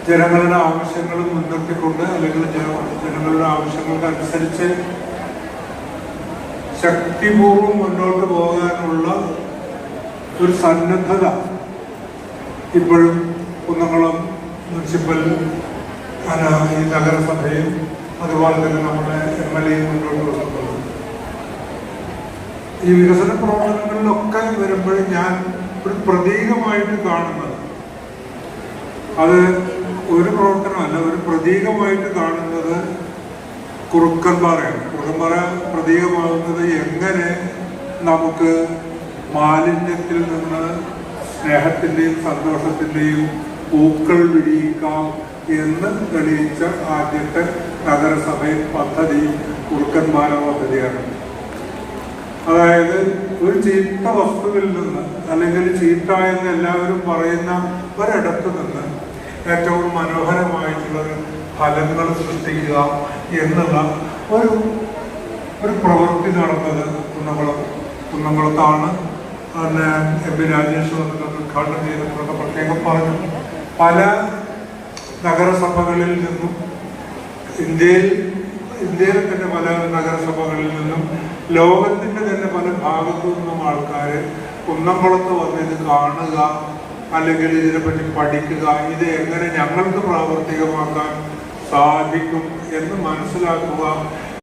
ജനങ്ങളുടെ ആവശ്യങ്ങൾ മുൻനിർത്തിക്കൊണ്ട് അല്ലെങ്കിൽ ജനങ്ങളുടെ ആവശ്യങ്ങൾക്കനുസരിച്ച് ശക്തിപൂർവ്വം മുന്നോട്ട് പോകാനുള്ള ഒരു സന്നദ്ധത ഇപ്പോഴും കുന്നംകുളം മുനിസിപ്പൽ ഈ നഗരസഭയും അതുപോലെ തന്നെ നമ്മുടെ MLA മുന്നോട്ട് കൊണ്ടുപോകുന്നത്. ഈ വികസന പ്രവർത്തനങ്ങളിലൊക്കെ വരുമ്പോഴും ഞാൻ ഒരു പ്രതീകമായിട്ട് കാണുന്നത്, അത് ഒരു പ്രവർത്തനമല്ല, ഒരു പ്രതീകമായിട്ട് കാണുന്നത് കുറുക്കൻപാറയാണ്. കുറുക്കൻപാറ പ്രതീകമാകുന്നത് എങ്ങനെ നമുക്ക് മാലിന്യത്തിൽ നിന്ന് സ്നേഹത്തിൻ്റെയും സന്തോഷത്തിൻ്റെയും പൂക്കൾ വിരിയിക്കാം എന്ന് തെളിയിച്ച ആദ്യത്തെ നഗരസഭയിൽ പദ്ധതി കുറുക്കൻപാറ പദ്ധതിയാണ്. അതായത് ഒരു ചീത്ത വസ്തുവിൽ നിന്ന് അല്ലെങ്കിൽ ചീത്ത എന്ന് എല്ലാവരും പറയുന്ന ഒരിടത്ത് നിന്ന് ഏറ്റവും മനോഹരമായിട്ടുള്ള ഫലങ്ങൾ സൃഷ്ടിക്കുക എന്നുള്ള ഒരു പ്രവൃത്തി നടന്നത് കുന്നംകുളത്താണ്. അന്ന് MP രാജേഷ് വന്നിട്ട് ഉദ്ഘാടനം ചെയ്തപ്പോഴൊക്കെ പ്രത്യേകം പറഞ്ഞു. പല നഗരസഭകളിൽ നിന്നും ഇന്ത്യയിലെ തന്നെ പല നഗരസഭകളിൽ നിന്നും ലോകത്തിൻ്റെ തന്നെ പല ഭാഗത്തു നിന്നും ആൾക്കാർ കുന്നംകുളത്ത് വന്ന് ഇത് കാണുക, അല്ലെങ്കിൽ ഇതിനെപ്പറ്റി പഠിക്കുക, ഇത് എങ്ങനെ ഞങ്ങൾക്ക് പ്രാവർത്തികമാക്കാൻ സാധിക്കും എന്ന് മനസ്സിലാക്കുക